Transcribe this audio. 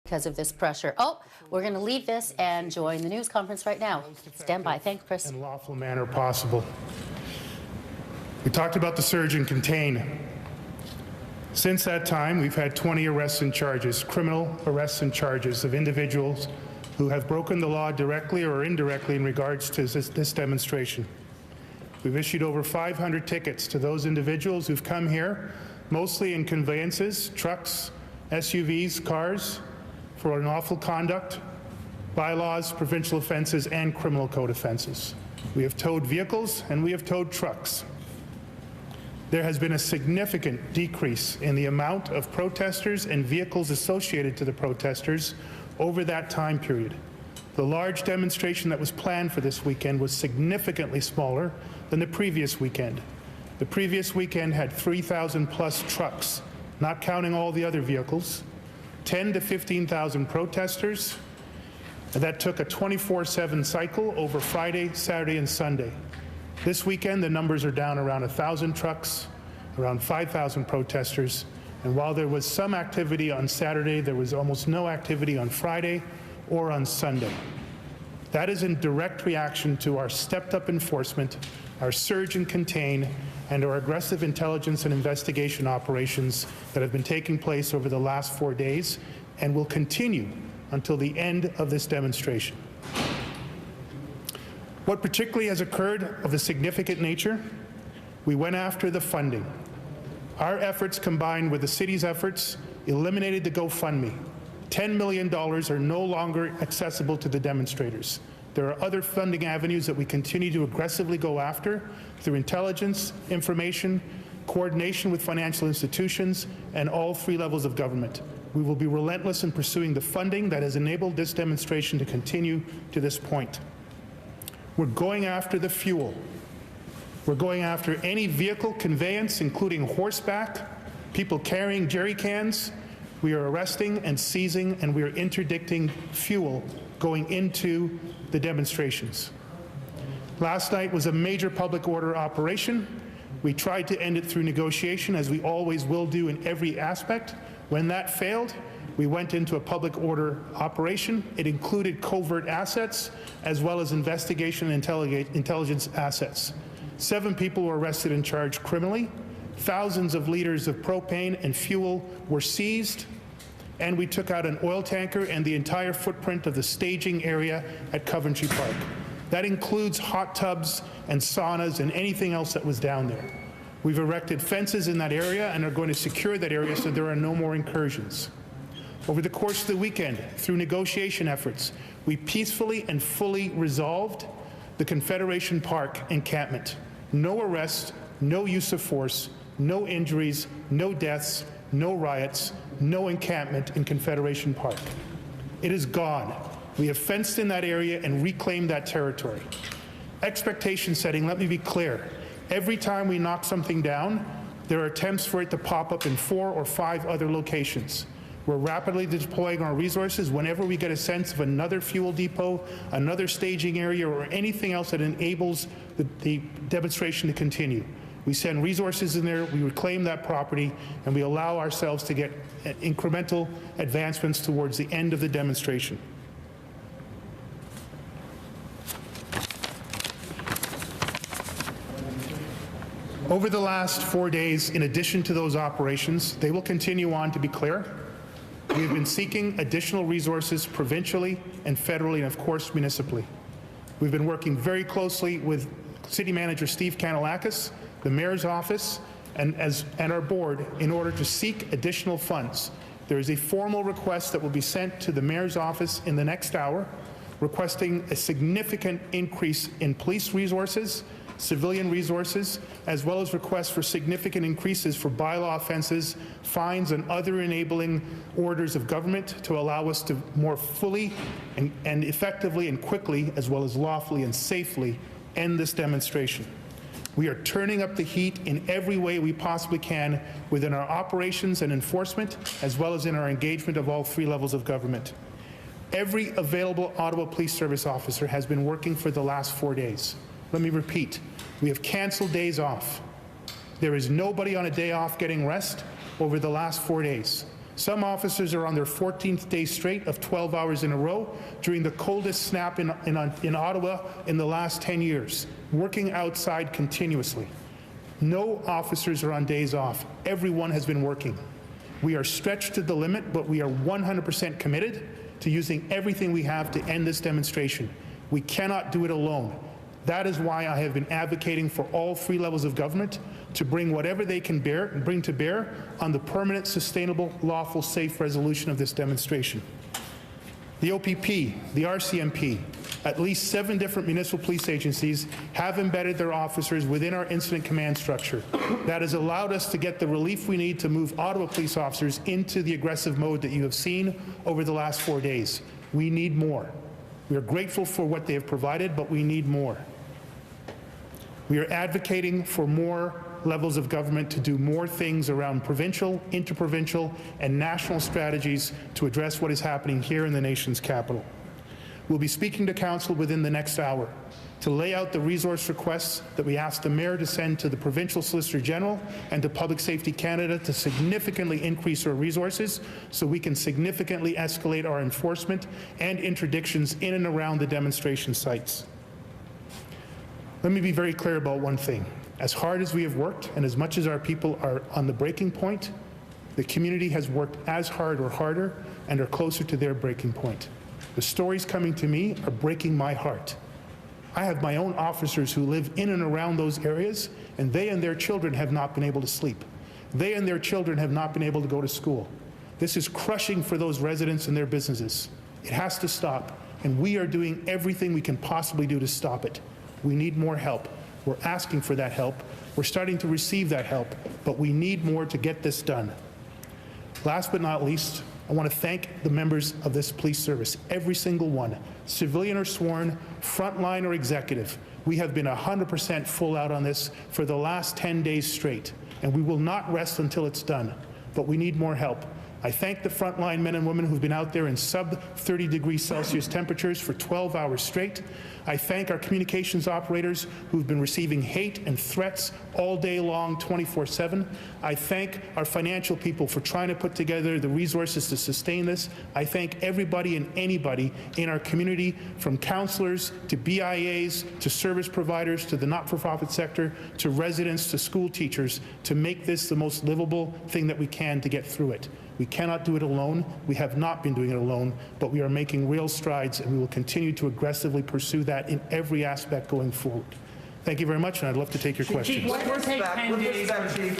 because of this pressure. Oh, we're going to leave this and join the news conference right now. Stand by. Thanks, Chris. In lawful manner possible. We talked about the surge and contain. Since that time, we've had 20 arrests and charges, criminal arrests and charges of individuals who have broken the law directly or indirectly in regards to this demonstration. We've issued over 500 tickets to those individuals who've come here, mostly in conveyances, trucks, SUVs, cars, for unlawful conduct, bylaws, provincial offences, and criminal code offences. We have towed vehicles and we have towed trucks. There has been a significant decrease in the amount of protesters and vehicles associated to the protesters over that time period. The large demonstration that was planned for this weekend was significantly smaller than the previous weekend. The previous weekend had 3,000 plus trucks, not counting all the other vehicles, 10 to 15,000 protesters. That took a 24/7 cycle over Friday, Saturday, and Sunday. This weekend, the numbers are down around 1,000 trucks, around 5,000 protesters, and while there was some activity on Saturday, there was almost no activity on Friday or on Sunday. That is in direct reaction to our stepped-up enforcement, our surge and contain, and our aggressive intelligence and investigation operations that have been taking place over the last 4 days and will continue until the end of this demonstration. What particularly has occurred of a significant nature, we went after the funding. Our efforts combined with the city's efforts eliminated the GoFundMe. $10 million are no longer accessible to the demonstrators. There are other funding avenues that we continue to aggressively go after through intelligence, information, coordination with financial institutions, and all 3 levels of government. We will be relentless in pursuing the funding that has enabled this demonstration to continue to this point. We're going after the fuel. We're going after any vehicle conveyance, including horseback, people carrying jerry cans. We are arresting and seizing, and we are interdicting fuel going into the demonstrations. Last night was a major public order operation. We tried to end it through negotiation, as we always will do in every aspect. When that failed, we went into a public order operation. It included covert assets as well as investigation and intelligence assets. 7 people were arrested and charged criminally. Thousands of liters of propane and fuel were seized, and we took out an oil tanker and the entire footprint of the staging area at Coventry Park. That includes hot tubs and saunas and anything else that was down there. We've erected fences in that area and are going to secure that area so there are no more incursions. Over the course of the weekend, through negotiation efforts, we peacefully and fully resolved the Confederation Park encampment. No arrests, no use of force, no injuries, no deaths, no riots, no encampment in Confederation Park. It is gone. We have fenced in that area and reclaimed that territory. Expectation setting, let me be clear. Every time we knock something down, there are attempts for it to pop up in 4 or 5 other locations. We're rapidly deploying our resources whenever we get a sense of another fuel depot, another staging area, or anything else that enables the demonstration to continue. We send resources in there, we reclaim that property, and we allow ourselves to get incremental advancements towards the end of the demonstration. Over the last 4 days, in addition to those operations, they will continue on, to be clear. We have been seeking additional resources provincially and federally, and of course municipally. We've been working very closely with City Manager Steve Kanellakis, the Mayor's office, and our board in order to seek additional funds. There is a formal request that will be sent to the Mayor's office in the next hour, requesting a significant increase in police resources, civilian resources, as well as requests for significant increases for bylaw offences, fines, and other enabling orders of government to allow us to more fully and effectively and quickly, as well as lawfully and safely, end this demonstration. We are turning up the heat in every way we possibly can within our operations and enforcement, as well as in our engagement of all 3 levels of government. Every available Ottawa Police Service officer has been working for the last 4 days. Let me repeat, we have cancelled days off. There is nobody on a day off getting rest over the last 4 days. Some officers are on their 14th day straight of 12 hours in a row during the coldest snap in Ottawa in the last 10 years, working outside continuously. No officers are on days off. Everyone has been working. We are stretched to the limit, but we are 100% committed to using everything we have to end this demonstration. We cannot do it alone. That is why I have been advocating for all 3 levels of government to bring whatever they can bring to bear on the permanent, sustainable, lawful, safe resolution of this demonstration. The OPP, the RCMP, at least 7 different municipal police agencies have embedded their officers within our incident command structure. That has allowed us to get the relief we need to move Ottawa police officers into the aggressive mode that you have seen over the last 4 days. We need more. We are grateful for what they have provided, but we need more. We are advocating for more levels of government to do more things around provincial, interprovincial, and national strategies to address what is happening here in the nation's capital. We'll be speaking to Council within the next hour to lay out the resource requests that we asked the Mayor to send to the Provincial Solicitor General and to Public Safety Canada to significantly increase our resources so we can significantly escalate our enforcement and interdictions in and around the demonstration sites. Let me be very clear about one thing. As hard as we have worked and as much as our people are on the breaking point, the community has worked as hard or harder and are closer to their breaking point. The stories coming to me are breaking my heart. I have my own officers who live in and around those areas, and they and their children have not been able to sleep. They and their children have not been able to go to school. This is crushing for those residents and their businesses. It has to stop, and we are doing everything we can possibly do to stop it. We need more help. We're asking for that help. We're starting to receive that help, but we need more to get this done. Last but not least, I want to thank the members of this police service, every single one, civilian or sworn, frontline or executive. We have been 100% full out on this for the last 10 days straight, and we will not rest until it's done, but we need more help. I thank the frontline men and women who've been out there in sub-30°C temperatures for 12 hours straight. I thank our communications operators who've been receiving hate and threats all day long, 24/7. I thank our financial people for trying to put together the resources to sustain this. I thank everybody and anybody in our community, from councillors to BIAs to service providers to the not-for-profit sector to residents to school teachers, to make this the most livable thing that we can to get through it. We cannot do it alone. We have not been doing it alone, but we are making real strides, and we will continue to aggressively pursue that in every aspect going forward. Thank you very much, and I'd love to take your questions. Chief, let's take 10 days. Chief,